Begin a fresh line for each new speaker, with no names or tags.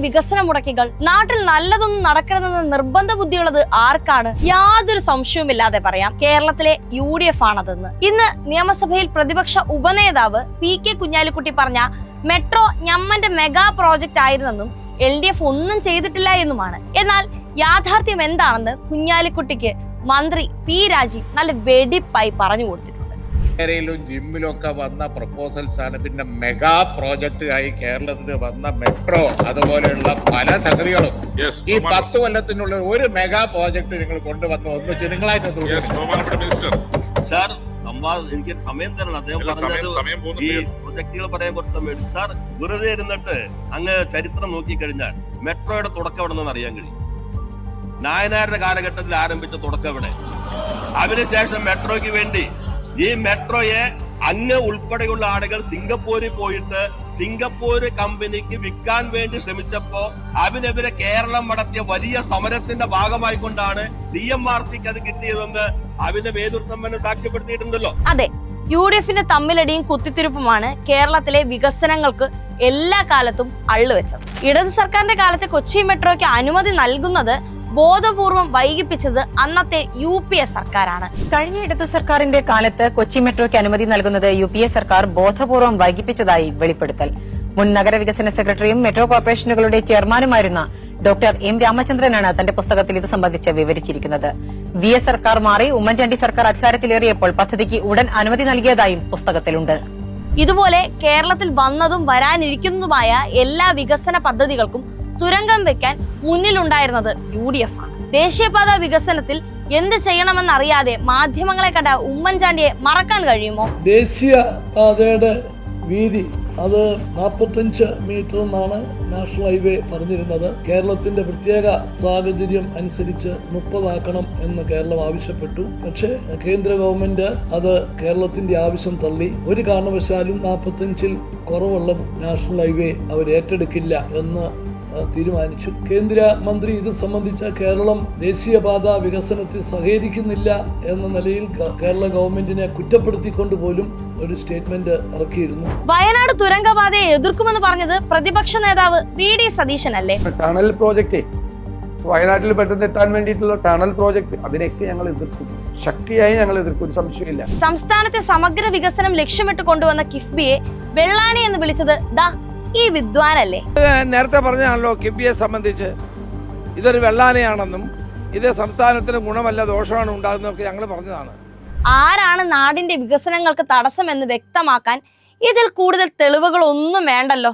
വികസന മുടക്കികൾ? നാട്ടിൽ നല്ലതൊന്നും നടക്കരുതെന്ന നിർബന്ധ ബുദ്ധിയുള്ളത് ആർക്കാണ്? യാതൊരു സംശയവുമില്ലാതെ പറയാം, കേരളത്തിലെ UDF ആണതെന്ന്. ഇന്ന് നിയമസഭയിൽ പ്രതിപക്ഷ ഉപനേതാവ് PK കുഞ്ഞാലിക്കുട്ടി പറഞ്ഞ മെട്രോ ഞമ്മന്റെ മെഗാ പ്രോജക്റ്റ് ആയിരുന്നെന്നും LDF ഒന്നും ചെയ്തിട്ടില്ല എന്നുമാണ്. എന്നാൽ യാഥാർത്ഥ്യം എന്താണെന്ന് കുഞ്ഞാലിക്കുട്ടിക്ക് മന്ത്രി P രാജീവ് നല്ല വെടിപ്പായി പറഞ്ഞു കൊടുത്തിട്ടുണ്ട്.
ജിമ്മിലും ഒക്കെ വന്ന പ്രപ്പോസൽസ് ആണ്. പിന്നെ മെഗാ പ്രോജക്റ്റ് ആയി കേരളത്തിൽ വന്ന മെട്രോ അതുപോലെയുള്ള പല സംഗതികളും ഈ 10 കൊല്ലത്തിനുള്ള ഒരു മെഗാ പ്രോജക്ട് നിങ്ങൾ കൊണ്ടുവന്ന് ഒന്നിച്ച് നിങ്ങളായിട്ട്
സാർ എനിക്ക് സമയം തരണം. അദ്ദേഹം പറഞ്ഞത് ഈ പ്രൊജക്ടുകൾ പറയാൻ കുറച്ച് സമയം എടുക്കും. സാർ വെറുതെ ഇരുന്നിട്ട് അങ്ങ് ചരിത്രം നോക്കിക്കഴിഞ്ഞാൽ മെട്രോയുടെ തുടക്കം എവിടെ നിന്ന് അറിയാൻ കഴിയും. നായനാരുടെ കാലഘട്ടത്തിൽ ആരംഭിച്ച തുടക്കം എവിടെ? അതിനുശേഷം മെട്രോയ്ക്ക് വേണ്ടി ഈ മെട്രോയെ അങ്ങ് ഉൾപ്പെടെയുള്ള ആളുകൾ സിംഗപ്പൂരിൽ പോയിട്ട് സിംഗപ്പൂര് കമ്പനിക്ക് വിൽക്കാൻ വേണ്ടി ശ്രമിച്ചപ്പോ അതിനെതിരെ കേരളം നടത്തിയ വലിയ സമരത്തിന്റെ ഭാഗമായിക്കൊണ്ടാണ് DMRCക്ക് അത് കിട്ടിയതെന്ന് അതിന്റെ നേതൃത്വം തന്നെ സാക്ഷ്യപ്പെടുത്തിയിട്ടുണ്ടല്ലോ.
അതെ, UDFന്റെ തമ്മിലടിയും കുത്തിത്തിരിപ്പുമാണ് കേരളത്തിലെ വികസനങ്ങൾക്ക് എല്ലാ കാലത്തും അള്ളുവെച്ചത്. ഇടത് സർക്കാരിന്റെ കാലത്ത് കൊച്ചി മെട്രോയ്ക്ക് അനുമതി നൽകുന്നത് ബോധപൂർവം വൈകിപ്പിച്ചത് അന്നത്തെ UPA സർക്കാരാണ്.
കഴിഞ്ഞ ഇടതു സർക്കാരിന്റെ കാലത്ത് കൊച്ചി മെട്രോയ്ക്ക് അനുമതി നൽകുന്നത് UPA സർക്കാർ ബോധപൂർവം വൈകിപ്പിച്ചതായി വെളിപ്പെടുത്തൽ. മുൻ നഗരവികസന സെക്രട്ടറിയും മെട്രോ കോർപ്പറേഷനുകളുടെ ചെയർമാനുമായിരുന്ന ഡോക്ടർ M രാമചന്ദ്രനാണ് തന്റെ പുസ്തകത്തിൽ ഇത് സംബന്ധിച്ച് വിവരിച്ചിരിക്കുന്നത്. VS സർക്കാർ മാറി ഉമ്മൻചാണ്ടി സർക്കാർ അധികാരത്തിലേറിയപ്പോൾ പദ്ധതിക്ക് ഉടൻ അനുമതി നൽകിയതായും പുസ്തകത്തിലുണ്ട്.
ഇതുപോലെ കേരളത്തിൽ വന്നതും വരാനിരിക്കുന്നതുമായ എല്ലാ വികസന പദ്ധതികൾക്കും തുരങ്കം വെക്കാൻ മുന്നിലുണ്ടായിരുന്നത് UDF ആണ്. ദേശീയപാത വികസനത്തിൽ എന്ത് ചെയ്യണമെന്നറിയാതെ മാധ്യമങ്ങളെ കണ്ട ഉമ്മൻചാണ്ടിയെ മറക്കാൻ കഴിയുമോ?
ദേശീയപാതയുടെ വീതി അത് 45 മീറ്റർ എന്നാണ് നാഷണൽ ഹൈവേ പറഞ്ഞിരുന്നത്. കേരളത്തിന്റെ പ്രത്യേക സാഹചര്യം അനുസരിച്ച് 30 ആക്കണം എന്ന് കേരളം ആവശ്യപ്പെട്ടു. പക്ഷേ കേന്ദ്ര ഗവൺമെന്റ് അത് കേരളത്തിന്റെ ആവശ്യം തള്ളി. ഒരു കാരണവശാലും 45-ൽ കുറവുള്ള നാഷണൽ ഹൈവേ അവർ ഏറ്റെടുക്കില്ല എന്ന് തീരുമാനിച്ചു. കേന്ദ്ര മന്ത്രി ഇത് സംബന്ധിച്ച കേരളം ദേശീയപാത വികസനത്തിൽ സഹകരിക്കുന്നില്ല എന്ന നിലയിൽ കേരള ഗവൺമെന്റിനെ കുറ്റപ്പെടുത്തിക്കൊണ്ട് പോലും ഒരു സ്റ്റേറ്റ്മെന്റ് ഇറക്കിയിരുന്നു.
വയനാട് തുരങ്കപാതയെ എതിർക്കുമെന്ന് പറഞ്ഞത് പ്രതിപക്ഷ നേതാവ് VD സതീശൻ അല്ലേ?
ടണൽ പ്രോജക്റ്റ്, വയനാട്ടിൽ പെട്ടെന്ന് എത്താൻ വേണ്ടിയിട്ടുള്ള ടണൽ പ്രോജക്റ്റ്, അതിനെയൊക്കെ ഞങ്ങൾ എതിർക്കും, ശക്തിയായി ഞങ്ങൾ എതിർക്കും, ഒരു സംശയമില്ല.
സംസ്ഥാനത്തെ സമഗ്ര വികസനം ലക്ഷ്യമിട്ട് കൊണ്ടുവന്ന കിഫ്ബിയെ വെള്ളാനി എന്ന് വിളിച്ചത് ഈ വിദ്വാനല്ലേ?
നേരത്തെ പറഞ്ഞാണല്ലോ കിഫ്ബിയെ സംബന്ധിച്ച് ഇതൊരു വെള്ളാനയാണെന്നും ഇത് സംസ്ഥാനത്തിന് ഗുണമല്ല ദോഷമാണ് ഉണ്ടാകുന്നതൊക്കെ ഞങ്ങൾ പറഞ്ഞതാണ്.
ആരാണ് നാടിന്റെ വികസനങ്ങൾക്ക് തടസ്സമെന്ന് വ്യക്തമാക്കാൻ ഇതിൽ കൂടുതൽ തെളിവുകളൊന്നും വേണ്ടല്ലോ.